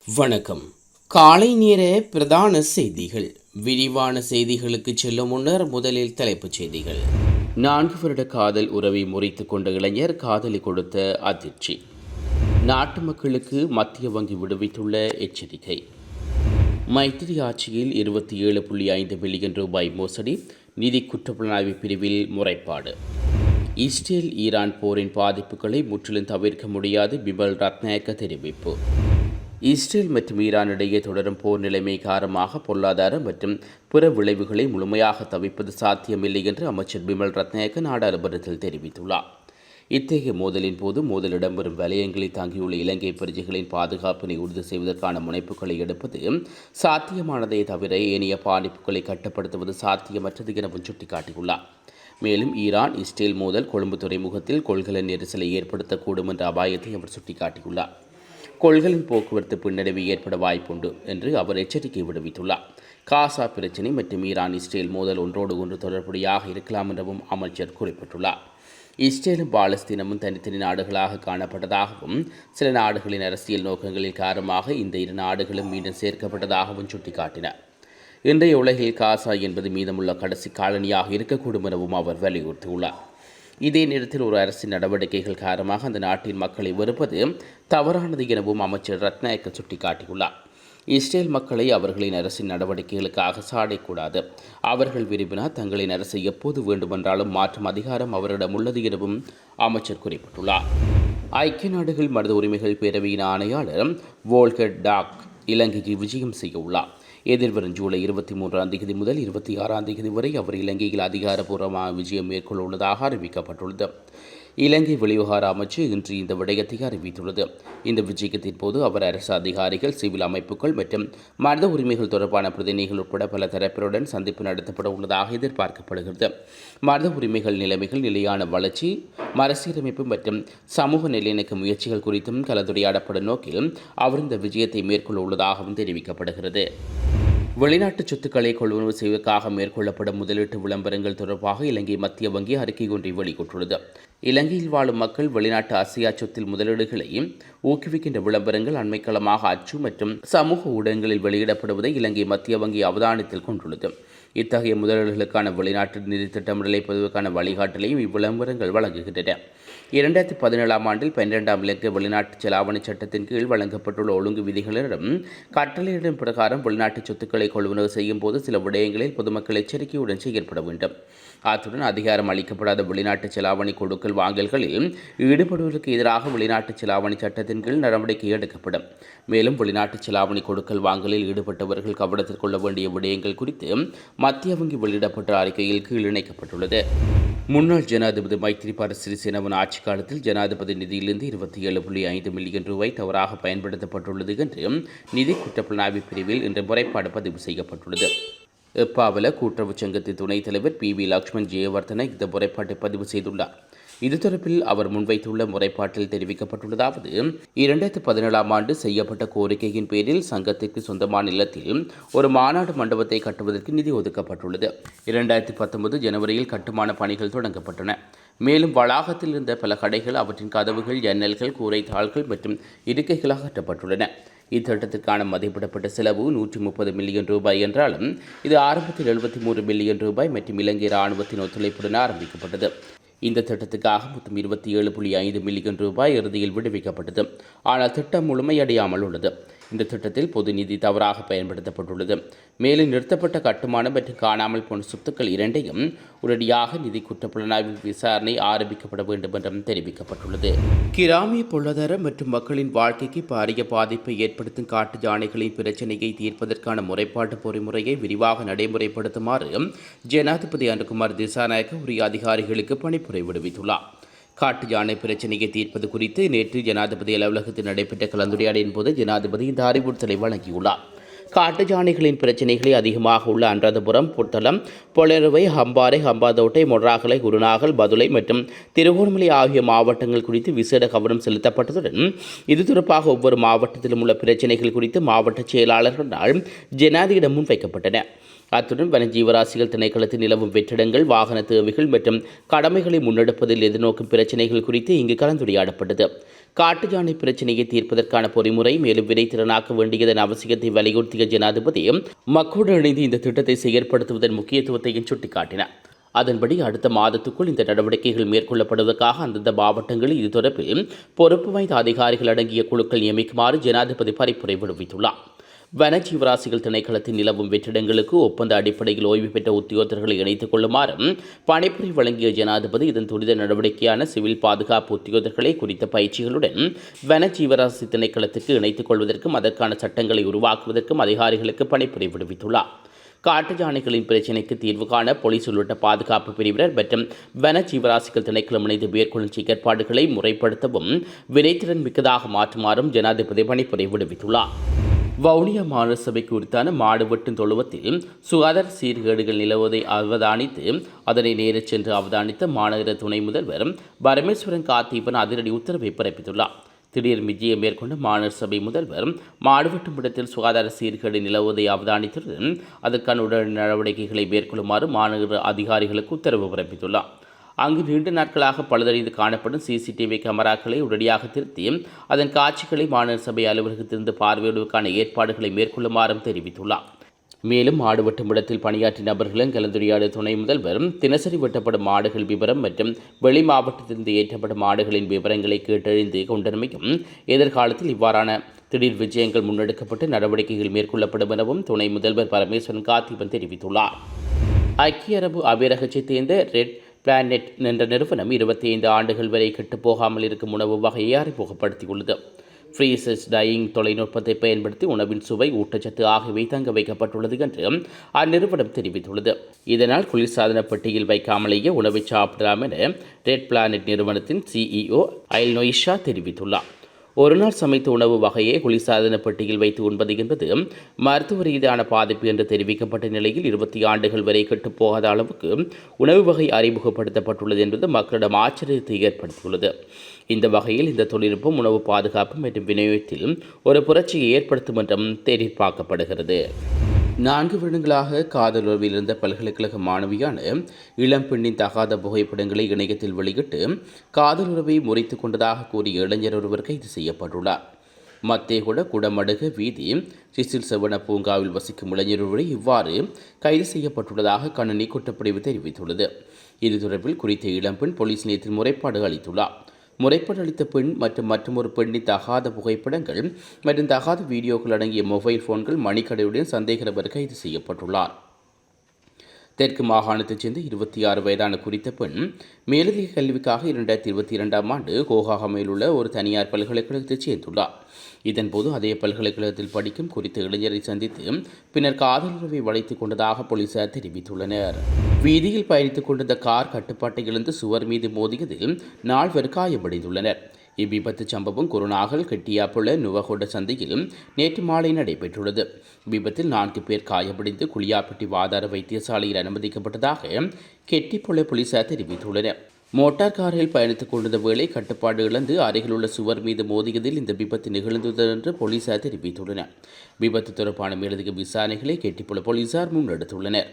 வணக்கம். காலை நேர பிரதான செய்திகள். விரிவான செய்திகளுக்கு செல்லும் முன்னர் முதலில் தலைப்புச் செய்திகள். 4 வருட காதல் உறவை முறித்துக் கொண்ட இளைஞர் காதலி கொடுத்த அதிர்ச்சி. நாட்டு மக்களுக்கு மத்திய வங்கி விடுவித்துள்ள எச்சரிக்கை. மைத்திரி ஆட்சியில் 27.5 பில்லியன் ரூபாய் மோசடி, நிதி குற்றப்புலனாய்வு பிரிவில் முறைப்பாடு. இஸ்ரேல் ஈரான் போரின் பாதிப்புகளை முற்றிலும் தவிர்க்க முடியாது, பிமல் ரத்நாயக்க தெரிவிப்பு. இஸ்ரேல் மற்றும் ஈரான் இடையே தொடரும் போர் நிலைமை காரணமாக பொருளாதார மற்றும் பிற விளைவுகளை முழுமையாக தவிர்ப்பது சாத்தியமில்லை என்று அமைச்சர் பிமல் ரத்நாயக்க நாடாளுமன்றத்தில் தெரிவித்துள்ளார். இத்தகைய மோதலின் போது மோதல் இடம்பெறும் வலயங்களை தாங்கியுள்ள இலங்கை பிரஜைகளின் பாதுகாப்பினை உறுதி செய்வதற்கான முனைப்புகளை எடுப்பது சாத்தியமானதை தவிர ஏனைய பாதிப்புகளை கட்டுப்படுத்துவது சாத்தியமற்றது எனவும் சுட்டிக்காட்டியுள்ளார். மேலும் ஈரான் இஸ்ரேல் மோதல் கொழும்பு துறைமுகத்தில் கொள்கல நெரிசலை ஏற்படுத்தக்கூடும் என்ற அபாயத்தை அவர் சுட்டிக்காட்டியுள்ளார். கொள்கலின் போக்குவரத்து பின்னடைவு ஏற்பட வாய்ப்புண்டு என்று அவர் எச்சரிக்கை விடுவித்துள்ளார். காசா பிரச்சினை மற்றும் ஈரான் இஸ்ரேல் மோதல் ஒன்றோடு ஒன்று தொடர்புடையாக இருக்கலாம் எனவும் அமைச்சர் குறிப்பிட்டுள்ளார். இஸ்ரேலும் பாலஸ்தீனமும் தனித்தனி நாடுகளாக காணப்பட்டதாகவும் சில நாடுகளின் அரசியல் நோக்கங்களின் காரணமாக இந்த இரு நாடுகளும் மீண்டும் சேர்க்கப்பட்டதாகவும் சுட்டிக்காட்டினார். இன்றைய உலகில் காசா என்பது மீதமுள்ள கடைசி காலனியாக இருக்கக்கூடும் எனவும் அவர் வலியுறுத்தியுள்ளார். இதே நேரத்தில் ஒரு அரசின் நடவடிக்கைகள் காரணமாக அந்த நாட்டின் மக்களை வெறுப்பது தவறானது எனவும் அமைச்சர் ரத்நாயக்க சுட்டிக்காட்டியுள்ளார். இஸ்ரேல் மக்களை அவர்களின் அரசின் நடவடிக்கைகளுக்காக சாடக்கூடாது. அவர்கள் விரும்பினால் தங்களின் அரசை எப்போது வேண்டுமென்றாலும் மாற்றும் அதிகாரம் அவரிடம் உள்ளது எனவும் அமைச்சர் குறிப்பிட்டுள்ளார். ஐக்கிய நாடுகள் மனித உரிமைகள் பேரவையின் ஆணையாளர் வோல்கர் டாக் இலங்கைக்கு விஜயம் செய்ய உள்ளார். எதிர்வரும் ஜூலை 23ஆம் தேதி முதல் 26ஆம் தேதி வரை அவர் இலங்கையில் அதிகாரப்பூர்வமான விஜயம் மேற்கொள்ள உள்ளதாக அறிவிக்கப்பட்டுள்ளது. இலங்கை வெளிவிவகார அமைச்சு இன்று இந்த விடயத்தை அறிவித்துள்ளது. இந்த விஜயத்தின் போது அவர் அரசு அதிகாரிகள், சிவில் அமைப்புகள் மற்றும் மனித உரிமைகள் தொடர்பான பிரதிநிதிகள் உட்பட பல தரப்பினருடன் சந்திப்பு நடத்தப்பட உள்ளதாக எதிர்பார்க்கப்படுகிறது. மனித உரிமைகள் நிலைமைகள், நிலையான வளர்ச்சி, மறுசீரமைப்பு மற்றும் சமூக நல்லிணக்க முயற்சிகள் குறித்தும் கலந்துரையாடப்படும் நோக்கில் அவர் இந்த விஜயத்தை மேற்கொள்ள உள்ளதாகவும் தெரிவிக்கப்படுகிறது. வெளிநாட்டு சொத்துக்களை கொள்வனவு செய்வதற்காக மேற்கொள்ளப்படும் முதலீட்டு விளம்பரங்கள் தொடர்பாக இலங்கை மத்திய வங்கி அறிக்கை ஒன்றை வெளியிட்டுள்ளது. இலங்கையில் வாழும் மக்கள் வெளிநாட்டு அசையா சொத்தில் முதலீடுகளை ஊக்குவிக்கின்ற விளம்பரங்கள் அண்மைக்காலமாக அச்சு மற்றும் சமூக ஊடகங்களில் வெளியிடப்படுவதை இலங்கை மத்திய வங்கி அவதானத்தில் கொண்டுள்ளது. இத்தகைய முதலீடுகளுக்கான வெளிநாட்டு நிதி திட்டமிடலை பெறுவதற்கான வழிகாட்டலையும் இவ்விளம்பரங்கள் வழங்குகின்றன. 2017ஆம் ஆண்டில் 12ஆம் இலங்கை வெளிநாட்டு செலாவணி சட்டத்தின் கீழ் வழங்கப்பட்டுள்ள ஒழுங்கு விதிகளிடம் கட்டளையிடும் பிரகாரம் வெளிநாட்டு சொத்துக்களை கொள்வனவு செய்யும் போது சில விடயங்களில் பொதுமக்கள் எச்சரிக்கையுடன் செயற்பட வேண்டும். அத்துடன் அதிகாரம் அளிக்கப்படாத வெளிநாட்டு செலாவணி கொடுக்கல் வாங்கல்களில் ஈடுபடுவதற்கு எதிராக வெளிநாட்டு செலாவணி சட்டத்தின் கீழ் நடவடிக்கை எடுக்கப்படும். மேலும் வெளிநாட்டு செலாவணி கொடுக்கல் வாங்கலில் ஈடுபட்டவர்கள் கவனத்தில் கொள்ள வேண்டிய விடயங்கள் குறித்து மத்திய வங்கி வெளியிடப்பட்ட அறிக்கையில் கீழ் இணைக்கப்பட்டுள்ளது. முன்னாள் ஜனாதிபதி மைத்திரிபால சிறிசேனவின் ஆட்சி காலத்தில் ஜனாதிபதி நிதியிலிருந்து 27.5 மில்லியன் ரூபாய் தவறாக பயன்படுத்தப்பட்டுள்ளது என்று நிதி குற்றப்புலனாய்வு பிரிவில் இன்று முறைப்பாடு பதிவு செய்யப்பட்டுள்ளது. எப்பாவல கூட்டுறவு சங்கத்தின் துணைத் தலைவர் PV லக்ஷ்மண் ஜெயவர்தன இந்த முறைப்பாட்டை பதிவு செய்துள்ளார். இது தொடர்பில் அவர் முன்வைத்துள்ள முறைப்பாட்டில் தெரிவிக்கப்பட்டுள்ளதாவது: 2017ஆம் ஆண்டு செய்யப்பட்ட கோரிக்கையின் பேரில் சங்கத்திற்கு சொந்தமான நிலத்தில் ஒரு மாநாடு மண்டபத்தை கட்டுவதற்கு நிதி ஒதுக்கப்பட்டுள்ளது. 2019 ஜனவரியில் கட்டுமான பணிகள் தொடங்கப்பட்டன. மேலும் வளாகத்தில் இருந்த பல கடைகள், அவற்றின் கதவுகள், ஜன்னல்கள், கூரை தாள்கள் மற்றும் இருக்கைகள் அகற்றப்பட்டுள்ளன. இத்திட்டத்திற்கான மதிப்பிடப்பட்ட செலவு 130 மில்லியன் ரூபாய் என்றாலும் இது ஆரம்பத்தில் 73 மில்லியன் ரூபாய் மற்றும் இலங்கை இராணுவத்தின் ஒத்துழைப்புடன் ஆரம்பிக்கப்பட்டது. இந்த திட்டத்துக்காக மொத்தம் 27.5 மில்லியன் ரூபாய் இறுதியில் விடுவிக்கப்பட்டது. ஆனால் திட்டம் முழுமையடையாமல் உள்ளது. இந்த திட்டத்தில் பொது நிதி தவறாக பயன்படுத்தப்பட்டுள்ளது. மேலும் நிறுத்தப்பட்ட கட்டுமானம் மற்றும் காணாமல் போன சொத்துக்கள் இரண்டையும் உடனடியாக நிதி குற்றப்புலனாய்வு விசாரணை ஆரம்பிக்கப்பட வேண்டும் என்றும் தெரிவிக்கப்பட்டுள்ளது. கிராமிய பொருளாதார மற்றும் மக்களின் வாழ்க்கைக்கு பாரிய பாதிப்பை ஏற்படுத்தும் காட்டு யானைகளின் பிரச்சினையை தீர்ப்பதற்கான முறைப்பாட்டு பொறிமுறையை விரிவாக நடைமுறைப்படுத்துமாறு ஜனாதிபதி அனுகுமார் திசாநாயக்க உரிய அதிகாரிகளுக்கு பணிப்புரை விடுவித்துள்ளார். காட்டு யானை பிரச்சினையை தீர்ப்பது குறித்து நேற்று ஜனாதிபதி அலுவலகத்தில் நடைபெற்ற கலந்துரையாடலின் போது ஜனாதிபதி இந்த அறிவுறுத்தலை வழங்கியுள்ளார். காட்டு யானைகளின் பிரச்சினைகளை அதிகமாக உள்ள அனுராதபுரம், புத்தளம், பொலனறுவை, ஹம்பாறை, ஹம்பாந்தோட்டை, மொன்றாகலை, குருநாகல், பதுளை மற்றும் திருகோணமலை ஆகிய மாவட்டங்கள் குறித்து விசேட கவனம் செலுத்தப்பட்டதுடன் இது தொடர்பாக ஒவ்வொரு மாவட்டத்திலும் உள்ள பிரச்சினைகள் குறித்து மாவட்ட செயலாளர்களால் ஜனாதிபதியிடம் முன்வைக்கப்பட்டன. அத்துடன் வனஜீவராசிகள் திணைக்களத்தில் நிலவும் வெற்றிடங்கள், வாகன தேவைகள் மற்றும் கடமைகளை முன்னெடுப்பதில் எதிர்நோக்கும் பிரச்சினைகள் குறித்து இங்கு கலந்துரையாடப்பட்டது. காட்டு யானை பிரச்சினையை தீர்ப்பதற்கான பொறிமுறை மேலும் வினைத்திறனாக்க வேண்டியதன் அவசியத்தை வலியுறுத்திய ஜனாதிபதி மக்களுடன் இணைந்து இந்த திட்டத்தை செயற்படுத்துவதன் முக்கியத்துவத்தையும் சுட்டிக்காட்டினார். அதன்படி அடுத்த மாதத்துக்குள் இந்த நடவடிக்கைகள் மேற்கொள்ளப்படுவதற்காக அந்தந்த மாவட்டங்களில் இது தொடர்பில் பொறுப்பு வாய்ந்த அதிகாரிகள் அடங்கிய குழுக்கள் நியமிக்குமாறு ஜனாதிபதி பரிந்துரை விடுவித்துள்ளார். வனஜீவராசிகள் திணைக்களத்தில் நிலவும் வெற்றிடங்களுக்கு ஒப்பந்த அடிப்படையில் ஓய்வு பெற்ற உத்தியோகத்தர்களை இணைத்துக் கொள்ளுமாறும் பணிப்புரை வழங்கிய ஜனாதிபதி இதன் துரித நடவடிக்கையான சிவில் பாதுகாப்பு உத்தியோகத்தர்களை குறித்த பயிற்சிகளுடன் வனஜீவராசி திணைக்களத்துக்கு இணைத்துக் கொள்வதற்கும் அதற்கான சட்டங்களை உருவாக்குவதற்கும் அதிகாரிகளுக்கு பணிப்புரை விடுவித்துள்ளார். காட்டு யானைகளின் பிரச்சினைக்கு தீர்வு காண போலீஸ் உள்ளிட்ட பாதுகாப்பு பிரிவினர் மற்றும் வன ஜீவராசிகள் திணைக்களம் இணைந்து மேற்கொள்ளும் செயற்பாடுகளை முறைப்படுத்தவும் வினைத்திறன் மிக்கதாக மாற்றுமாறும் ஜனாதிபதி பணிப்புரை விடுவித்துள்ளார். வவுனியா மாநகர சபைக்கு உரித்தான மாடு வெட்டும் தொழுவத்தில் சுகாதார சீர்கேடுகள் நிலவுவதை அவதானித்து அதனை நேரச் சென்று அவதானித்த மாநகர துணை முதல்வர் பரமேஸ்வரன் காத்தீபன் அதிரடி உத்தரவை பிறப்பித்துள்ளார். திடீர் விஜயம் மேற்கொண்ட மாநகர சபை முதல்வர் மாடு வெட்டும் இடத்தில் சுகாதார சீர்கேடு நிலவுவதை அவதானித்துடன் அதற்கான உடனடி நடவடிக்கைகளை மேற்கொள்ளுமாறு மாநகர அதிகாரிகளுக்கு உத்தரவு பிறப்பித்துள்ளார். அங்கு நீண்ட நாட்களாக பழுதடைந்து காணப்படும் சிசிடிவி கேமராக்களை உடனடியாக திருத்தி அதன் காட்சிகளை மாநகர சபை அலுவலகத்திலிருந்து பார்வையிடுவதற்கான ஏற்பாடுகளை மேற்கொள்ளுமாறும் தெரிவித்துள்ளார். மேலும் மாடு வெட்டும் இடத்தில் பணியாற்றிய நபர்களும் கலந்துரையாடிய துணை முதல்வர் தினசரி வெட்டப்படும் மாடுகள் விவரம் மற்றும் வெளி மாவட்டத்திலிருந்து ஏற்றப்படும் மாடுகளின் விவரங்களை கேட்டறிந்து கொண்டமையும் எதிர்காலத்தில் இவ்வாறான திடீர் விஜயங்கள் முன்னெடுக்கப்பட்டு நடவடிக்கைகள் மேற்கொள்ளப்படும் எனவும் துணை முதல்வர் பரமேஸ்வரன் காத்தீபன் தெரிவித்துள்ளார். ஐக்கிய அரபு அமீரகத்தைச் சேர்ந்த ரெட் பிளானெட் என்ற நிறுவனம் 25 ஆண்டுகள் வரை கெட்டுப்போகாமல் இருக்கும் உணவு வகையை அறிமுகப்படுத்தியுள்ளது. ஃப்ரீசஸ் டையிங் தொலைநுட்பத்தை பயன்படுத்தி உணவின் சுவை, ஊட்டச்சத்து ஆகியவை தங்க வைக்கப்பட்டுள்ளது என்று அந்நிறுவனம் தெரிவித்துள்ளது. இதனால் குளிர்சாதன பெட்டியில் வைக்காமலேயே உணவை சாப்பிடலாம் என ரெட் பிளானெட் நிறுவனத்தின் CEO ஐல் நொய்ஷா தெரிவித்துள்ளார். ஒருநாள் சமைத்த உணவு வகையை குளிர்சாதன பெட்டியில் வைத்து உண்பது என்பது மருத்துவ ரீதியான பாதிப்பு என்று தெரிவிக்கப்பட்ட நிலையில் 20 ஆண்டுகள் வரை கெட்டுப்போகாத அளவுக்கு உணவு வகை அறிமுகப்படுத்தப்பட்டுள்ளது என்பது மக்களிடம் ஆச்சரியத்தை ஏற்படுத்தியுள்ளது. இந்த வகையில் இந்த தொழில்நுட்பம் உணவு பாதுகாப்பு மற்றும் விநியோகத்தில் ஒரு புரட்சியை ஏற்படுத்தும் என்றும் எதிர்பார்க்கப்படுகிறது. 4 வருடங்களாக காதல் உறவில் இருந்த பல்கலைக்கழக மாணவியான இளம்பெண்ணின் தகாத புகைப்படங்களை இணையத்தில் வெளியிட்டு காதல் உறவை முறித்துக் கொண்டதாக கூறிய இளைஞர் ஒருவர் கைது செய்யப்பட்டுள்ளார். மத்தேகுட குடமடுக வீதி சிசில் செவன பூங்காவில் வசிக்கும் இளைஞர் ஒருவரை இவ்வாறு கைது செய்யப்பட்டுள்ளதாக கணனி குற்றப்பிரிவு தெரிவித்துள்ளது. இது தொடர்பில் குறித்த இளம்பெண் போலீஸ் நிலையத்தில் முறைப்பாடு அளித்துள்ளார். முறைப்பாடு அளித்த பெண் மற்றும் மற்றொரு பெண்ணின் தகாத புகைப்படங்கள் மற்றும் தகாத வீடியோக்கள் அடங்கிய மொபைல் போன்கள் மணிக்கடையுடன் சந்தேக நபர் கைது செய்யப்பட்டுள்ளார். தெற்கு மாகாணத்தைச் சேர்ந்த 26 வயதான குறித்த பெண் மேலதிக கல்விக்காக 2022ஆம் ஆண்டு கோகாகமையில் உள்ள ஒரு தனியார் பல்கலைக்கழகத்தைச் சேர்ந்துள்ளார். இதன்போது அதே பல்கலைக்கழகத்தில் படிக்கும் குறித்த இளைஞரை சந்தித்து பின்னர் காதல் உறவை வளைத்துக் கொண்டதாக போலீசார் தெரிவித்துள்ளனர். வீதியில் பயணித்துக் கொண்டிருந்த கார் கட்டுப்பாட்டை இழந்து சுவர் மீது மோதியதில் 4 காயமடைந்துள்ளனர். இவ்விபத்து சம்பவம் குருநாகல் கெட்டியாப்புள்ள நுவகொட சந்தையில் நேற்று மாலை நடைபெற்றுள்ளது. விபத்தில் 4 பேர் காயமடைந்து குளியாப்பட்டி வாதார வைத்தியசாலையில் அனுமதிக்கப்பட்டதாக கெட்டிப்புள்ள போலீசார் தெரிவித்துள்ளனர். மோட்டார் காரில் பயணித்துக் கொண்டிருந்த வேளை கட்டுப்பாடு இழந்து அருகிலுள்ள சுவர் மீது மோதியதில் இந்த விபத்து நிகழ்ந்தது என்று போலீசார் தெரிவித்துள்ளனர். விபத்து தொடர்பான மேலதிக விசாரணைகளை கெட்டிப்புள்ள போலீசார் முன்னெடுத்துள்ளனர்.